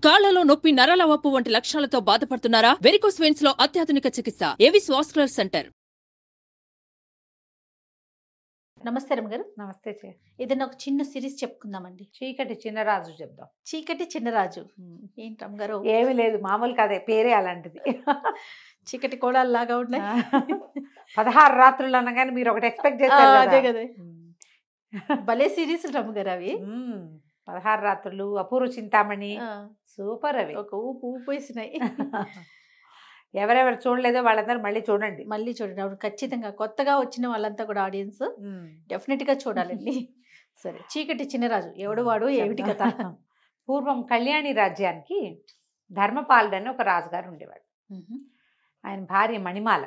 కాళ్లలో నొప్పి, నరాల వాపు వంటి లక్షణాలతో బాధపడుతున్నారా? వెరికోస్ వెయిన్స్ లో అత్యాధునిక చికిత్స ఏవిస్ వాస్కులర్ సెంటర్. నమస్తే రమగారు. నమస్తే ఏదైనా ఒక చిన్న సిరీస్ చెప్పుకుందామండి. చీకటి చిన్నరాజు చెప్దాం. చీకటి చిన్నరాజు ఏంటి రమగారు? ఏమీ లేదు, మామూలు కదే, పేరే అలాంటిది. చీకటి కోడల్లాగా ఉన్నాయి. 16 రాత్రులు అనగానే మీరు ఒకటి ఎక్స్పెక్ట్ అదే చేశారు కదా. భలే సిరీస్ రమగారు అవి. 16 రాత్రులు, అపూర్వ చింతామణి, సూపర్ అవి. ఒక ఊపు ఊపేసినాయి. ఎవరెవరు చూడలేదో వాళ్ళందరూ మళ్ళీ చూడండి. మళ్ళీ చూడండి. అవును, ఖచ్చితంగా కొత్తగా వచ్చిన వాళ్ళంతా కూడా ఆడియన్స్ డెఫినెట్ గా చూడాలండి. సరే, చీకటి చిన్నరాజు ఎవడు వాడు, ఏమిటి కథ? పూర్వం కళ్యాణి రాజ్యానికి ధర్మపాలుడు అని ఒక రాజుగారు ఉండేవాడు. ఆయన భార్య మణిమాల.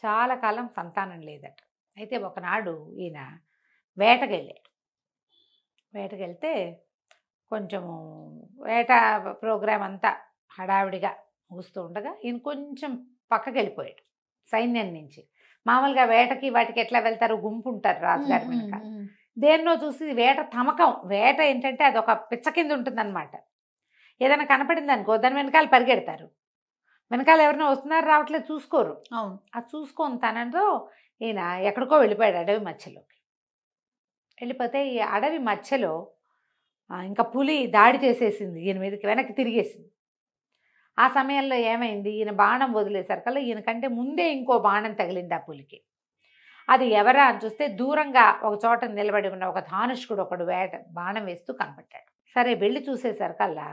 చాలా కాలం సంతానం లేదట. అయితే ఒకనాడు ఈయన వేటకెళ్తే కొంచెము వేట ప్రోగ్రాం అంతా హడావిడిగా ముగుస్తూ ఉండగా ఈయన కొంచెం పక్కకి వెళ్ళిపోయాడు సైన్యం నుంచి. మామూలుగా వేటకి వాటికి ఎట్లా వెళ్తారు, గుంపు ఉంటారు రాజుగారి వెనక. దేన్నో చూసి వేట తమకం. వేట ఏంటంటే అది ఒక పిచ్చ కింద ఉంటుందన్నమాట. ఏదైనా కనపడింది అనుకో దాని వెనకాల పరిగెడతారు. వెనకాల ఎవరైనా వస్తున్నారు రావట్లేదు చూసుకోరు. అవును, అది చూసుకొని తనంతో ఈయన ఎక్కడికో వెళ్ళిపోయాడు అడవి మధ్యలోకి. వెళ్ళిపోతే ఈ అడవి మధ్యలో ఇంకా పులి దాడి చేసేసింది ఈయన మీదకి, వెనక్కి తిరిగేసింది. ఆ సమయంలో ఏమైంది, ఈయన బాణం వదిలేసరికల్లా ఈయన కంటే ముందే ఇంకో బాణం తగిలింది ఆ పులికి. అది ఎవరా అని చూస్తే దూరంగా ఒక చోట నిలబడి ఉన్న ఒక ధానుష్కుడు ఒకడు బాణం వేస్తూ కనపడ్డాడు. సరే వెళ్ళి చూసేసరికల్లా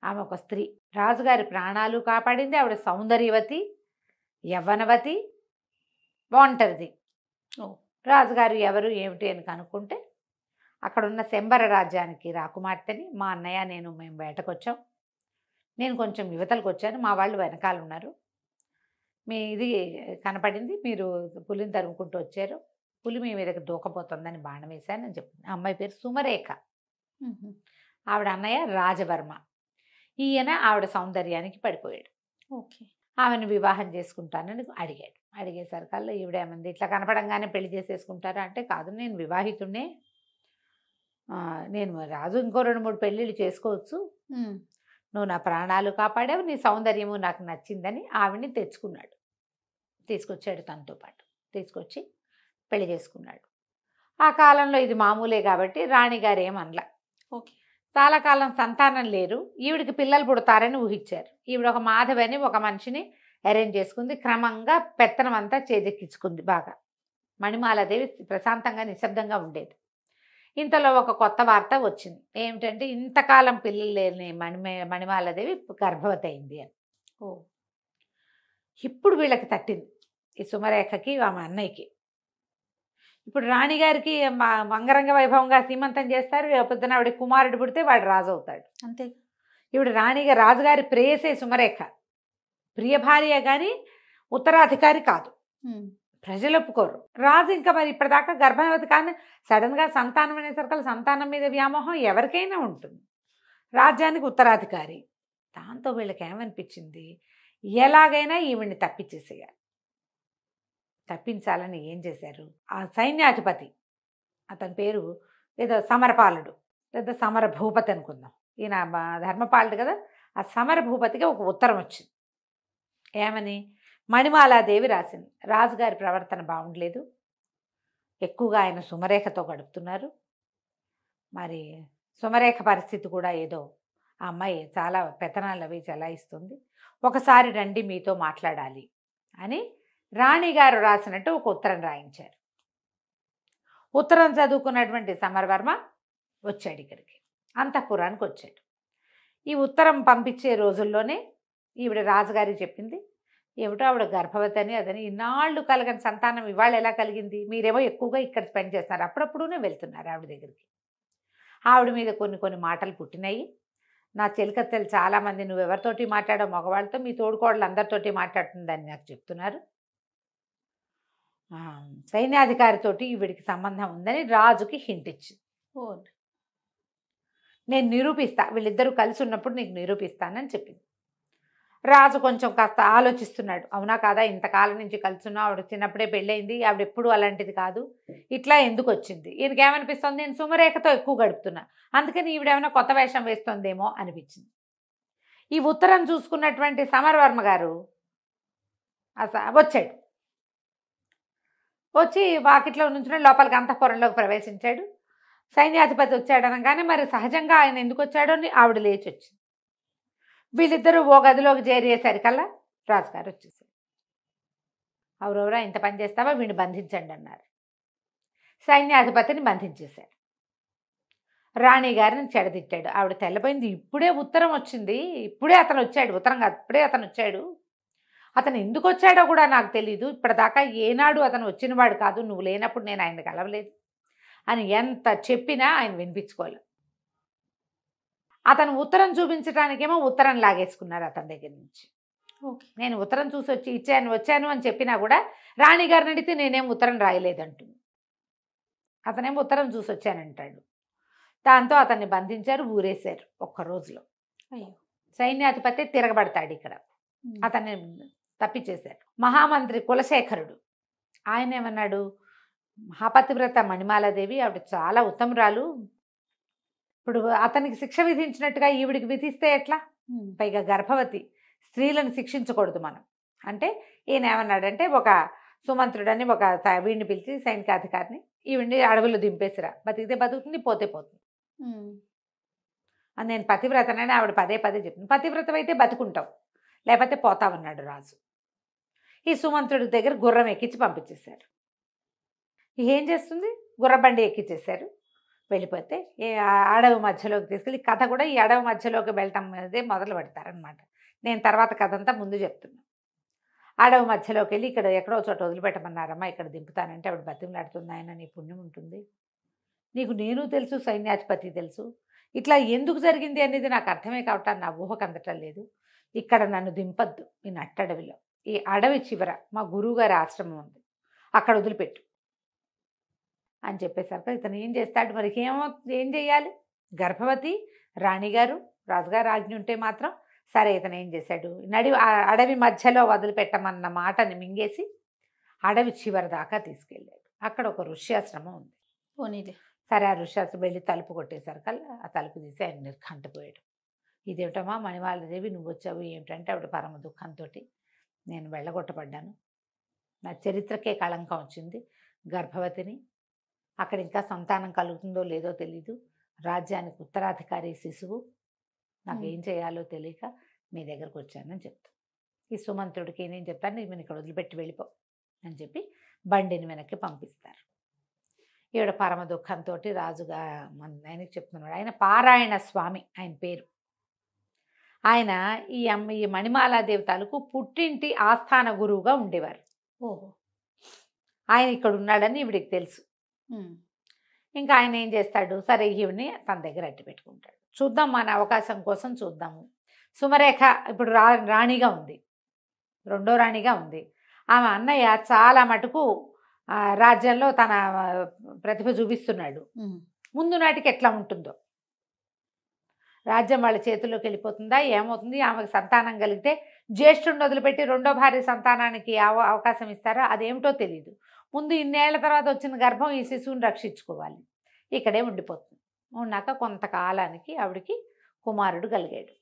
ఆమె ఒక స్త్రీ, రాజుగారి ప్రాణాలు కాపాడింది. ఆవిడ సౌందర్యవతి, యవ్వనవతి, ఒంటరిది. రాజుగారు ఎవరు ఏమిటి అని కనుక్కుంటే అక్కడున్న శంబర రాజ్యానికి రాకుమార్తెని, మా అన్నయ్య మేము వేటకొచ్చాం, నేను కొంచెం యువతలకు వచ్చాను, మా వాళ్ళు వెనకాల ఉన్నారు, మీ ఇది కనపడింది, మీరు పులిని తరుముకుంటూ వచ్చారు, పులి మీ మీదకి దూకపోతుందని బాణం వేశాను అని చెప్పింది. ఆ అమ్మాయి పేరు సుమరేఖ. ఆవిడ అన్నయ్య రాజవర్మ. ఈయన ఆవిడ సౌందర్యానికి పడిపోయాడు. ఓకే, ఆమెను వివాహం చేసుకుంటానని అడిగాడు. అడిగేసరికల్లా ఈవిడేమంది, ఇట్లా కనపడంగానే పెళ్లి చేసేసుకుంటారా అంటే, కాదు నేను వివాహితుడినే, నేను రాజు ఇంకో 2-3 పెళ్ళిళ్ళు చేసుకోవచ్చు, నువ్వు నా ప్రాణాలు కాపాడావు, నీ సౌందర్యము నాకు నచ్చిందని ఆవిడ్ని తీసుకొచ్చాడు. తనతో పాటు తీసుకొచ్చి పెళ్లి చేసుకున్నాడు. ఆ కాలంలో ఇది మామూలే కాబట్టి రాణిగారు ఏమనలా. ఓకే, చాలా కాలం సంతానం లేరు, ఈవిడికి పిల్లలు పుడతారని ఊహించారు. ఈవిడ ఒక మాధవని ఒక మనిషిని అరేంజ్ చేసుకుంది. క్రమంగా పెత్తనం అంతా చేజెక్కించుకుంది బాగా. మణిమాలాదేవి ప్రశాంతంగా నిశ్శబ్దంగా ఉండేది. ఇంతలో ఒక కొత్త వార్త వచ్చింది. ఏమిటంటే ఇంతకాలం పిల్లలు లేని మణిమాలాదేవి గర్భవతి అయింది అని. ఇప్పుడు వీళ్ళకి తట్టింది, ఈ సుమరేఖకి ఆమె అన్నయ్యకి. ఇప్పుడు రాణిగారికి అంగరంగ వైభవంగా సీమంతం చేస్తారు. పొద్దున ఆవిడ కుమారుడు పుడితే వాడు రాజు అవుతాడు. అంతే. ఇప్పుడు రాజుగారి ప్రేయసే సుమరేఖ, ప్రియ భార్య కానీ ఉత్తరాధికారి కాదు. ప్రజలు ఒప్పుకోరు. రాజు ఇంకా మరి ఇప్పటిదాకా గర్భవతి కానీ సడన్గా సంతానం అనేసరికి సంతానం మీద వ్యామోహం ఎవరికైనా ఉంటుంది. రాజ్యానికి ఉత్తరాధికారి. దాంతో వీళ్ళకి ఏమనిపించింది, ఎలాగైనా ఈవిడ్ని తప్పించాలని ఏం చేశారు, ఆ సైన్యాధిపతి, అతని పేరు ఏదో సమరపాలుడు లేదా సమర భూపతి అనుకుందాం, ఈయన ధర్మపాలుడు కదా, ఆ సమర భూపతికి ఒక ఉత్తరం వచ్చింది. ఏమని, మణిమాలాదేవి రాసింది, రాజుగారి ప్రవర్తన బాగుండలేదు, ఎక్కువగా ఆయన సుమరేఖతో గడుపుతున్నారు, మరి సుమరేఖ పరిస్థితి కూడా ఏదో, ఆ అమ్మాయి చాలా పెత్తనాలు అవి చెలాయిస్తుంది, ఒకసారి రండి మీతో మాట్లాడాలి అని రాణిగారు రాసినట్టు ఒక ఉత్తరం రాయించారు. ఉత్తరం చదువుకున్నటువంటి సమరవర్మ వచ్చాడు ఇక్కడికి, అంతఃపురానికి వచ్చాడు. ఈ ఉత్తరం పంపించే రోజుల్లోనే ఈవిడ రాజుగారికి చెప్పింది, ఏమిటో ఆవిడ గర్భవతి అని అదని, ఇన్నాళ్ళు కలగని సంతానం ఇవాళ ఎలా కలిగింది, మీరేమో ఎక్కువగా ఇక్కడ స్పెండ్ చేస్తున్నారు, అప్పుడప్పుడునే వెళ్తున్నారు ఆవిడ దగ్గరికి. ఆవిడ మీద కొన్ని మాటలు పుట్టినాయి. నా చెలికత్తెలు చాలామంది నువ్వెవరితోటి మాట్లాడావు మగవాళ్ళతో, మీ తోడుకోడలు అందరితోటి మాట్లాడుతుందని నాకు చెప్తున్నారు, సైన్యాధికారితోటి ఈవిడికి సంబంధం ఉందని రాజుకి హింట్ ఇచ్చింది. నేను నిరూపిస్తా, వీళ్ళిద్దరూ కలిసి ఉన్నప్పుడు నీకు నిరూపిస్తానని చెప్పింది. రాజు కొంచెం కాస్త ఆలోచిస్తున్నాడు, అవునా కాదా, ఇంతకాలం నుంచి కలుసున్నా, ఆవిడ చిన్నప్పుడే పెళ్ళయింది, ఆవిడ ఎప్పుడు అలాంటిది కాదు, ఇట్లా ఎందుకు వచ్చింది, ఈయనకేమనిపిస్తుంది, నేను సుమరేఖతో ఎక్కువ గడుపుతున్నా, అందుకని ఈవిడేమైనా కొత్త వేషం వేస్తుందేమో అనిపించింది. ఈ ఉత్తరం చూసుకున్నటువంటి సమరవర్మ గారు వచ్చాడు. వచ్చి వాకిట్లో నుంచి లోపలికి అంతఃపురంలోకి ప్రవేశించాడు. సైన్యాధిపతి వచ్చాడు అనగానే మరి సహజంగా ఆయన ఎందుకు వచ్చాడో అని ఆవిడ లేచి వచ్చింది. వీళ్ళిద్దరూ ఓ గదిలోకి చేరేసరికల్లా రాజుగారు వచ్చేసారు. ఎవరెవరా ఇంత పని చేస్తావా, వీడిని బంధించండి అన్నారు. సైన్యాధిపతిని బంధించేశారు. రాణి గారిని చెడదిట్టాడు. ఆవిడ తెల్లపోయింది. ఇప్పుడే ఉత్తరం వచ్చింది, ఇప్పుడే అతను వచ్చాడు, ఉత్తరం కాదు ఇప్పుడే అతను వచ్చాడు, అతను ఎందుకు వచ్చాడో కూడా నాకు తెలీదు, ఇప్పటిదాకా ఏనాడు అతను వచ్చినవాడు కాదు, నువ్వు లేనప్పుడు నేను ఆయన కలవలేదు అని ఎంత చెప్పినా ఆయన వినిపించుకోలేదు. అతను ఉత్తరం చూపించడానికేమో ఉత్తరం లాగేసుకున్నారు అతని దగ్గర నుంచి. నేను ఉత్తరం చూసి వచ్చాను అని చెప్పినా కూడా రాణి గారిని అడిగితే నేనేం ఉత్తరం రాయలేదంటుంది. అతనేమో ఉత్తరం చూసి వచ్చానంటాడు. దాంతో అతన్ని బంధించారు, ఊరేశారు ఒక్క రోజులో. సైన్యాధిపతి తిరగబడతాడు ఇక్కడ, అతన్ని తప్పిచేశారు. మహామంత్రి కులశేఖరుడు ఆయన ఏమన్నాడు, మహాపతివ్రత మణిమాలాదేవి ఆవిడ చాలా ఉత్తమురాలు, ఇప్పుడు అతనికి శిక్ష విధించినట్టుగా ఈవిడికి విధిస్తే ఎట్లా, పైగా గర్భవతి, స్త్రీలను శిక్షించకూడదు మనం అంటే ఈయన ఏమన్నాడంటే ఒక సుమంత్రుడని ఒక వీడిని పిలిచి సైనికాధికారిని, ఈవిడిని అడవిలో దింపేసిరా, బతికితే బతుకుతుంది పోతే పోతుంది అని. నేను పతివ్రతనని ఆవిడ పదే పదే చెప్పింది. పతివ్రత అయితే బతుకుంటావు లేకపోతే పోతావన్నాడు రాజు. ఈ సుమంత్రుడి దగ్గర గుర్రం ఎక్కించి పంపించేశారు. ఏం చేస్తుంది, గుర్రబండి ఎక్కించేశారు. వెళ్ళిపోతే అడవి మధ్యలోకి తీసుకెళ్ళి, కథ కూడా ఈ అడవి మధ్యలోకి వెళ్ళటం అదే మొదలు పెడతారనమాట. నేను తర్వాత కథ అంతా ముందు చెప్తున్నాను. అడవి మధ్యలోకి వెళ్ళి ఇక్కడ ఎక్కడో చోట వదిలిపెట్టమన్నారమ్మా, ఇక్కడ దింపుతానంటే ఆవిడ బతిమలాడుతుంది, ఆయన నీ పుణ్యం ఉంటుంది, నీకు నేను తెలుసు సైన్యాధిపతి తెలుసు, ఇట్లా ఎందుకు జరిగింది అనేది నాకు అర్థమే కావటాన్ని నా ఊహకు అందటం లేదు, ఇక్కడ నన్ను దింపద్దు, ఈ నట్టడవిలో ఈ అడవి చివర మా గురువుగారి ఆశ్రమం ఉంది, అక్కడ వదిలిపెట్టు అని చెప్పేసరికి ఇతను ఏం చేస్తాడు, మరి ఏం చేయాలి, గర్భవతి రాణిగారు రాజుగారు ఆజ్ఞ ఉంటే మాత్రం సరే. ఇతను ఏం చేశాడు, అడవి మధ్యలో వదిలిపెట్టమన్న మాటని మింగేసి అడవి చివరి దాకా తీసుకెళ్ళాడు. అక్కడ ఒక ఋష్యాశ్రమం ఉంది. పోనీలే సరే ఆ ఋష్యాశ్రమం వెళ్ళి తలుపు కొట్టేసరికల్లా ఆ తలుపు తీసి ఆయన నిర్ఘంటపోయాడు. ఇదేమిటమ్మా మణిమాలాదేవి నువ్వు వచ్చావు ఏమిటంటే ఆవిడ పరమ దుఃఖంతో, నేను వెళ్ళగొట్టబడ్డాను, నా చరిత్రకే కళంకం వచ్చింది, గర్భవతిని, అక్కడ ఇంకా సంతానం కలుగుతుందో లేదో తెలీదు, రాజ్యానికి ఉత్తరాధికారి శిశువు, నాకు ఏం చేయాలో తెలియక మీ దగ్గరకు వచ్చానని చెప్తాను. ఈ సుమంత్రుడికి నేనేం చెప్తాను, నేను ఇక్కడ వదిలిపెట్టి వెళ్ళిపో అని చెప్పి బండిని వెనక్కి పంపిస్తారు. ఈవిడ పరమ దుఃఖంతో రాజుగా ఆయనకి చెప్తున్నాడు. ఆయన పారాయణ స్వామి ఆయన పేరు. ఆయన ఈ మణిమాలాదేవి తాలూకు పుట్టింటి ఆస్థాన గురువుగా ఉండేవారు. ఓహో, ఆయన ఇక్కడ ఉన్నాడని ఈవిడికి తెలుసు. ఇంకా ఆయన ఏం చేస్తాడు, సరే ఈవిని తన దగ్గర అట్టి పెట్టుకుంటాడు. చూద్దాం, మన అవకాశం కోసం చూద్దాము. సుమరేఖ ఇప్పుడు రాణిగా ఉంది, రెండో రాణిగా ఉంది. ఆమె అన్నయ్య చాలా మటుకు రాజ్యంలో తన ప్రతిభ చూపిస్తున్నాడు. ముందు నాటికి ఎట్లా ఉంటుందో, రాజ్యం వాళ్ళ చేతుల్లోకి వెళ్ళిపోతుందా, ఏమవుతుంది, ఆమెకు సంతానం కలిగితే జ్యేష్ఠుడిని వదిలిపెట్టి రెండో భార్య సంతానానికి అవకాశం ఇస్తారా, అదేమిటో తెలియదు. ముందు ఇన్నేళ్ల తర్వాత వచ్చిన గర్భం ఈ శిశువుని రక్షించుకోవాలి, ఇక్కడే ఉండిపోతుంది. ఉన్నాక కొంతకాలానికి ఆవిడికి కుమారుడు కలిగాడు,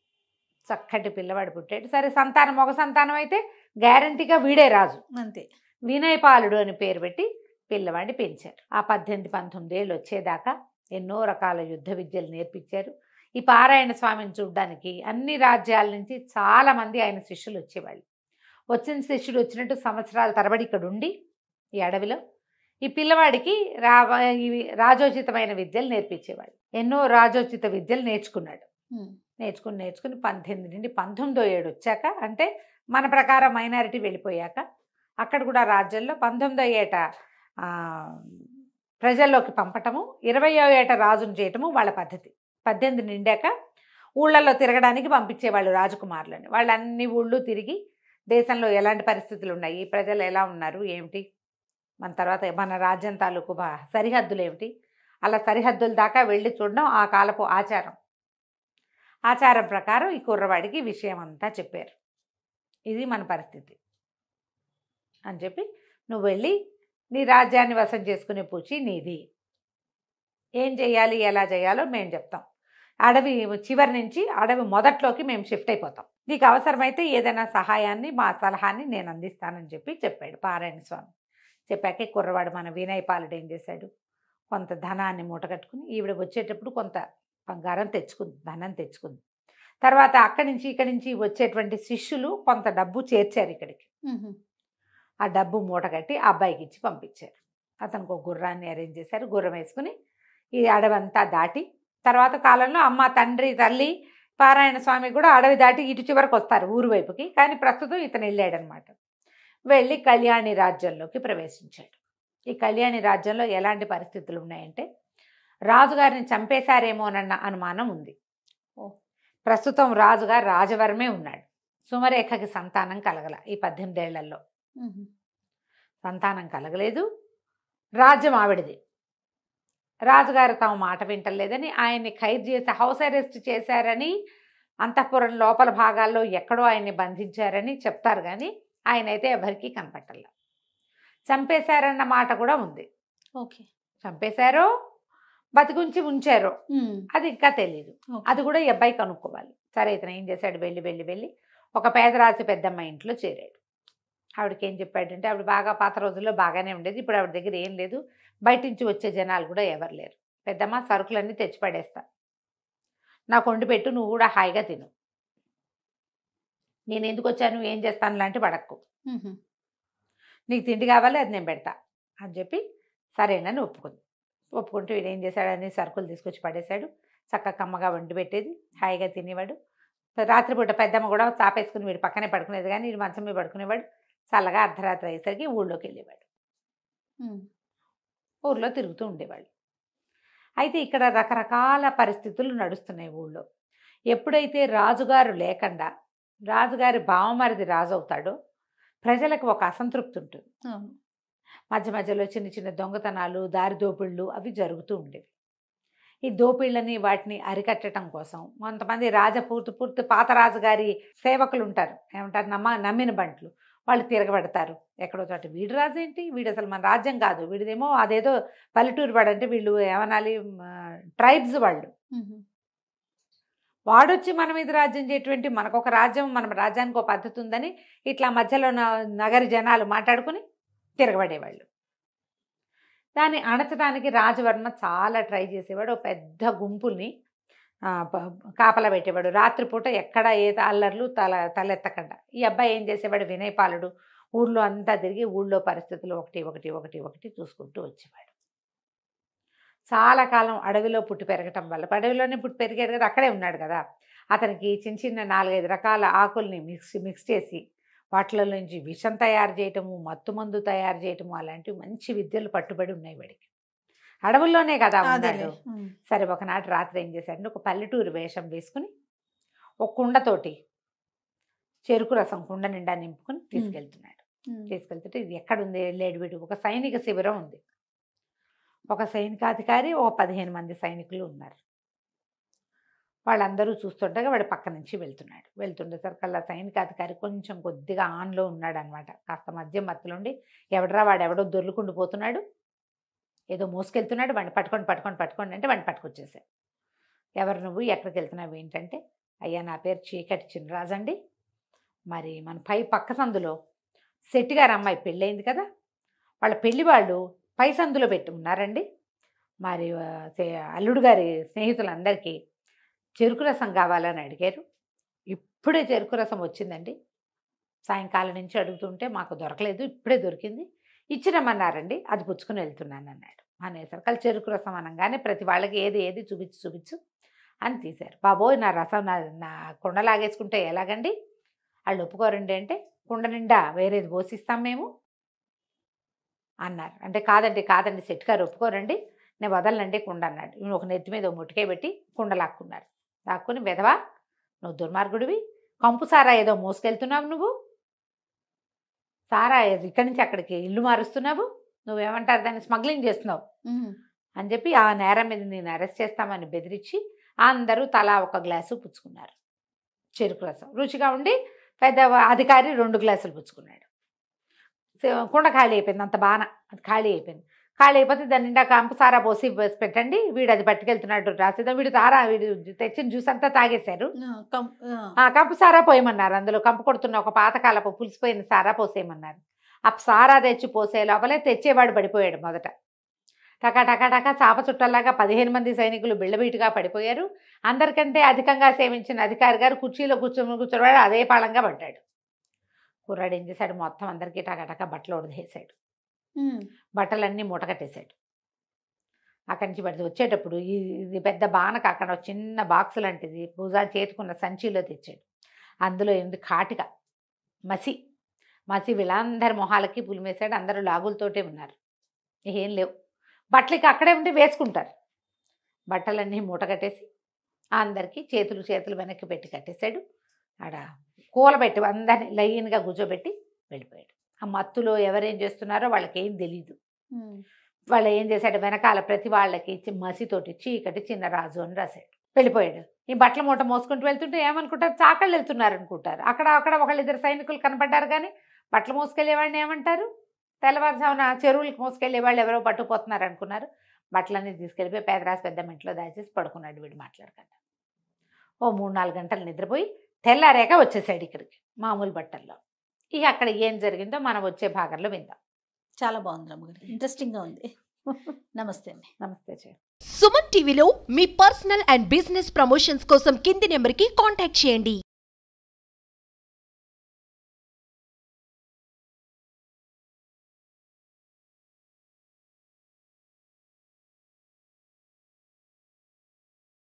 చక్కటి పిల్లవాడు పుట్టాడు. సరే సంతానం ఒక సంతానం అయితే గ్యారంటీగా వీడే రాజు, అంతే. వినయపాలుడు అని పేరు పెట్టి పిల్లవాడిని పెంచారు. ఆ 18-19 ఏళ్ళు వచ్చేదాకా ఎన్నో రకాల యుద్ధ విద్యలు నేర్పించారు. ఈ పారాయణ స్వామిని చూడడానికి అన్ని రాజ్యాల నుంచి చాలామంది ఆయన శిష్యులు వచ్చేవాళ్ళు. వచ్చిన శిష్యుడు వచ్చినట్టు సంవత్సరాల తరబడి ఇక్కడ ఉండి ఈ అడవిలో ఈ పిల్లవాడికి రాజోచితమైన విద్యలు నేర్పించేవాళ్ళు. ఎన్నో రాజోచిత విద్యలు నేర్చుకున్నాడు. నేర్చుకుని 18 నుండి 19వ ఏడు వచ్చాక, అంటే మన ప్రకారం మైనారిటీ వెళ్ళిపోయాక, అక్కడ కూడా రాజ్యంలో 19వ ఏట ప్రజల్లోకి పంపటము, 20వ ఏట రాజును చేయటము వాళ్ళ పద్ధతి. 18 నిండాక ఊళ్ళల్లో తిరగడానికి పంపించేవాళ్ళు రాజకుమారులని. వాళ్ళు అన్ని ఊళ్ళు తిరిగి దేశంలో ఎలాంటి పరిస్థితులు ఉన్నాయి, ప్రజలు ఎలా ఉన్నారు ఏమిటి, మన తర్వాత మన రాజ్యం తాలూకు సరిహద్దులు ఏమిటి, అలా సరిహద్దుల దాకా వెళ్ళి చూడడం ఆ కాలపు ఆచారం. ఆచారం ప్రకారం ఈ కుర్రవాడికి విషయం అంతా చెప్పారు. ఇది మన పరిస్థితి అని చెప్పి, నువ్వు వెళ్ళి నీ రాజ్యాన్ని వశం చేసుకునే పూచి నీది, ఏం చేయాలి ఎలా చేయాలో మేము చెప్తాం, అడవి చివరి నుంచి అడవి మొదట్లోకి మేము షిఫ్ట్ అయిపోతాం, నీకు అవసరమైతే ఏదైనా సహాయాన్ని మా సలహాన్ని నేను అందిస్తానని చెప్పాడు పారాయణ స్వామి. చెప్పాకే కుర్రవాడు మన వినయ్ పాలుడు ఏం చేశాడు, కొంత ధనాన్ని మూటగట్టుకుని ఈవిడ వచ్చేటప్పుడు కొంత బంగారం తెచ్చుకుంది, ధనం తెచ్చుకుంది. తర్వాత ఇక్కడి నుంచి వచ్చేటువంటి శిష్యులు కొంత డబ్బు చేర్చారు ఇక్కడికి. ఆ డబ్బు మూటగట్టి ఆ అబ్బాయికి ఇచ్చి పంపించారు. అతనికి ఒక గుర్రాన్ని అరేంజ్ చేశారు, గుర్రం వేసుకుని ఈ అడవంతా దాటి తర్వాత కాలంలో అమ్మ తండ్రి తల్లి పారాయణ స్వామి కూడా అడవి దాటి ఇటు చివరికి వస్తారు ఊరు వైపుకి. కానీ ప్రస్తుతం ఇతను వెళ్ళాడనమాట. వెళ్ళి కళ్యాణి రాజ్యంలోకి ప్రవేశించాడు. ఈ కళ్యాణి రాజ్యంలో ఎలాంటి పరిస్థితులు ఉన్నాయంటే రాజుగారిని చంపేశారేమోనన్న అనుమానం ఉంది. ప్రస్తుతం రాజుగారు రాజవరమే ఉన్నాడు. సుమరేఖకి సంతానం కలగల. ఈ 18 ఏళ్లలో సంతానం కలగలేదు. రాజ్యం ఆవిడది. రాజుగారు తమ మాట వింటలేదని ఆయన్ని ఖైదు చేసి హౌస్ అరెస్ట్ చేశారని, అంతఃపురం లోపల భాగాల్లో ఎక్కడో ఆయన్ని బంధించారని చెప్తారు. కానీ ఆయన అయితే ఎవరికీ కనపట్టలే. చంపేశారన్న మాట కూడా ఉంది. ఓకే, చంపేశారో బతికుంచి ఉంచారో అది ఇంకా తెలియదు. అది కూడా ఈ అబ్బాయి కనుక్కోవాలి. సరే, ఇతను ఏం చేశాడు, వెళ్ళి ఒక పేదరాశి పెద్దమ్మ ఇంట్లో చేరాడు. ఆవిడకి ఏం చెప్పాడంటే, ఆవిడ బాగా పాత రోజుల్లో బాగానే ఉండేది, ఇప్పుడు ఆవిడ దగ్గర ఏం లేదు, బయట నుంచి వచ్చే జనాలు కూడా ఎవరు లేరు. పెద్దమ్మ, సరుకులన్నీ తెచ్చి పడేస్తా, నాకు వండి పెట్టు, నువ్వు కూడా హాయిగా తిను, నేను ఎందుకు వచ్చాను ఏం చేస్తాను లాంటి పడక్కు, నీకు తిండి కావాలి అది నేను పెడతా అని చెప్పి సరేనని ఒప్పుకుంటూ వీడు ఏం చేశాడని సరుకులు తీసుకొచ్చి పడేశాడు. చక్కగా కమ్మగా వండి పెట్టేది, హాయిగా తినేవాడు. రాత్రిపూట పెద్దమ్మ కూడా తాపేసుకుని వీడు పక్కనే పడుకునేది, కానీ వీడు మంచం మీద పడుకునేవాడు. చల్లగా అర్ధరాత్రి అయ్యేసరికి ఊళ్ళోకి వెళ్ళేవాడు, ఊళ్ళో తిరుగుతూ ఉండేవాళ్ళు. అయితే ఇక్కడ రకరకాల పరిస్థితులు నడుస్తున్నాయి ఊళ్ళో. ఎప్పుడైతే రాజుగారు లేకుండా రాజుగారి బావమరిది రాజు అవుతాడో ప్రజలకు ఒక అసంతృప్తి ఉంటుంది. మధ్య మధ్యలో చిన్న చిన్న దొంగతనాలు, దారి దోపిళ్ళు అవి జరుగుతూ ఉండేవి. ఈ దోపిళ్ళని వాటిని అరికట్టడం కోసం కొంతమంది పూర్తి పాత రాజుగారి సేవకులు ఉంటారు, ఏమంటారు, నమ్మిన బంట్లు, వాళ్ళు తిరగబడతారు ఎక్కడో చోట. వీడు రాజు ఏంటి, వీడు అసలు మన రాజ్యం కాదు, వీడిదేమో అదేదో పల్లెటూరు వాడు, అంటే వీళ్ళు ఏమనాలి, ట్రైబ్స్ వాళ్ళు, వాడొచ్చి మన మీద రాజ్యం చేయటువంటి, మనకొక రాజ్యం, మన రాజ్యానికి ఒక పద్ధతి ఉందని ఇట్లా మధ్యలో నగరి జనాలు మాట్లాడుకుని తిరగబడేవాళ్ళు. దాన్ని అణచడానికి రాజవర్మ చాలా ట్రై చేసేవాడు. ఒక పెద్ద గుంపుల్ని కాపలా పెట్టేవాడు. రాత్రిపూట ఎక్కడ ఏ అల్లర్లు తలెత్తకుండా. ఈ అబ్బాయి ఏం చేసేవాడు, వినయపాలుడు ఊళ్ళో అంతా తిరిగి ఊళ్ళో పరిస్థితులు ఒకటి చూసుకుంటూ వచ్చేవాడు. చాలా కాలం అడవిలో పుట్టి పెరగటం వల్ల, అడవిలోనే పుట్టి పెరిగాడు కదా, అక్కడే ఉన్నాడు కదా, అతనికి చిన్న చిన్న 4-5 రకాల ఆకుల్ని మిక్స్ చేసి వాటిలో నుంచి విషం తయారు చేయటము, మత్తుమందు తయారు చేయటము, అలాంటివి మంచి విద్యలు పట్టుబడి ఉన్నాయి వాడికి. అడవుల్లోనే కదా ఉన్నాడు. సరే, ఒకనాటి రాత్రి ఏం చేశాడు, ఒక పల్లెటూరు వేషం వేసుకుని ఒక కుండతోటి చెరుకు రసం కుండ నిండా నింపుకొని తీసుకెళ్తున్నాడు. తీసుకెళ్తుంటే ఇది ఎక్కడుంది, వెళ్ళాడు వీడు, ఒక సైనిక శిబిరం ఉంది. ఒక సైనికాధికారి, ఒక 15 మంది సైనికులు ఉన్నారు. వాళ్ళందరూ చూస్తుండగా వాడు పక్క నుంచి వెళ్తుండేసరికల్లా సైనికాధికారి కొంచెం కొద్దిగా ఆన్లో ఉన్నాడు అనమాట. కాస్త మధ్య మత్తులుండి, వాడెవడో దొర్లుకుంటూ పోతున్నాడు, ఏదో మోసుకెళ్తున్నాడు, వాడిని పట్టుకోండి అంటే వాడిని పట్టుకొచ్చేసాడు. ఎవరు నువ్వు, ఎక్కడికి వెళ్తున్నావు ఏంటంటే, అయ్యా నా పేరు చీకటి చినరాజు అండి, మరి మన పక్క సందులో శెట్టి గారు అమ్మాయి పెళ్ళయింది కదా, వాళ్ళ పెళ్లి వాళ్ళు పై సందులో పెట్టి ఉన్నారండి, మరి అల్లుడు గారి స్నేహితులందరికీ చెరుకు రసం కావాలని అడిగారు, ఇప్పుడే చెరుకు రసం వచ్చిందండి, సాయంకాలం నుంచి అడుగుతుంటే మాకు దొరకలేదు, ఇప్పుడే దొరికింది, ఇచ్చిరమ్మన్నారండి, అది పుచ్చుకుని వెళ్తున్నాను అన్నాడు. అనేసరికి చెరుకు రసం అనగానే ప్రతి వాళ్ళకి ఏది చూపించు అని తీశారు. బాబోయ్, నా రసం నా కుండ లాగేసుకుంటే ఎలాగండి, వాళ్ళు ఒప్పుకోరండి అంటే, కుండ నిండా వేరేది పోసిస్తాం మేము అన్నారు. అంటే కాదండి శెట్టి గారు ఒప్పుకోరండి, నేను వదలనండి కుండ అన్నాడు. ఒక నెత్తి మీద ముట్టుకే పెట్టి కుండ లాక్కుని, వెధవా నువ్వు దుర్మార్గుడివి, కంపు సారా ఏదో మోసుకెళ్తున్నావు, నువ్వు సారా ఇక్కడి నుంచి అక్కడికి ఇల్లు మారుస్తున్నావు, నువ్వేమంటారు దాన్ని స్మగ్లింగ్ చేస్తున్నావు అని చెప్పి ఆ నేరం మీద నేను అరెస్ట్ చేస్తామని బెదిరించి అందరూ తలా ఒక గ్లాసు పుచ్చుకున్నారు. చెరుకు రసం రుచిగా ఉండి పెద్ద అధికారి 2 గ్లాసులు పుచ్చుకున్నాడు. కుండ ఖాళీ అయిపోయింది, అంత బాగా అది ఖాళీ అయిపోయింది. ఖాళీ అయిపోతే దాని నిండా కంపు సారా పోసి పెట్టండి, వీడు అది పట్టుకెళ్తున్నాడు రాసేద్దాం, వీడు తెచ్చిన జ్యూస్ అంతా తాగేశారు, కంపు సారా పోయమన్నారు, అందులో కంపు కొడుతున్న ఒక పాతకాలపు పులిసిపోయిన సారా పోసేయమన్నారు. ఆ సారా తెచ్చి పోసే లోపలే తెచ్చేవాడు పడిపోయాడు మొదట. టకా టకా టకా చాప చుట్టల్లాగా 15 మంది సైనికులు బిళ్ళబీటుగా పడిపోయారు. అందరికంటే అధికంగా సేవించిన అధికారి గారు కుర్చీలో కూర్చోవాడు, అదే పాళంగా పడ్డాడు. కుర్రాడు ఏం చేశాడు, మొత్తం అందరికీ టకా బట్టలు వదిలేసాడు, బట్టలన్నీ మూటకట్టేశాడు. అక్కడి నుంచి పడితే వచ్చేటప్పుడు ఇది పెద్ద బానక అక్కడ చిన్న బాక్స్ లాంటిది భుజాలు చేతుకున్న సంచిలో తెచ్చాడు. అందులో ఏంది కాటిక మసి వీళ్ళందరి మొహాలకి పులిమేశాడు. అందరూ లాగులతోటే ఉన్నారు, ఏం లేవు, బట్టలకి అక్కడే ఉండి వేసుకుంటారు. బట్టలన్నీ మూట కట్టేసి అందరికీ చేతులు వెనక్కి పెట్టి కట్టేశాడు. ఆడ కూలబెట్టి అందరినీ లైన్గా కూర్చోబెట్టి వెళ్ళిపోయాడు. ఆ మత్తులో ఎవరేం చేస్తున్నారో వాళ్ళకి ఏం తెలీదు. వాళ్ళు ఏం చేశాడు, వెనకాల ప్రతి వాళ్ళకి మసితోటి చీకటి చిన్నరాజు అని రాశాడు, వెళ్ళిపోయాడు. ఈ బట్టల మూట మోసుకుంటూ వెళ్తుంటే ఏమనుకుంటారు, చాకళ్ళు వెళ్తున్నారు అనుకుంటారు. అక్కడ ఒకళ్ళిద్దరు సైనికులు కనపడ్డారు, కానీ బట్టలు మోసుకెళ్ళేవాడిని ఏమంటారు, తెల్లవారుజామున చెరువులకు మోసుకెళ్ళే వాళ్ళు ఎవరో పట్టుకుపోతున్నారు అనుకున్నారు. బట్టలన్నీ తీసుకెళ్ళిపోయి పేదరాశి పెద్ద ఇంట్లో దాచేసి పడుకున్నాడు వీడు మాట్లాడకుండా. ఓ 3-4 గంటలు నిద్రపోయి తెల్లారేక వచ్చేసాడు ఇక్కడికి మామూలు బట్టల్లో. ఇక అక్కడ ఏం జరిగిందో మనం వచ్చే భాగంలో విందాం. చాలా బాగుంది రమ్మగారు, ఇంట్రెస్టింగ్గా ఉంది. నమస్తే అండి. నమస్తే. సుమన్ టీవీలో మీ పర్సనల్ అండ్ బిజినెస్ ప్రమోషన్స్ కోసం కింది నెంబర్కి కాంటాక్ట్ చేయండి.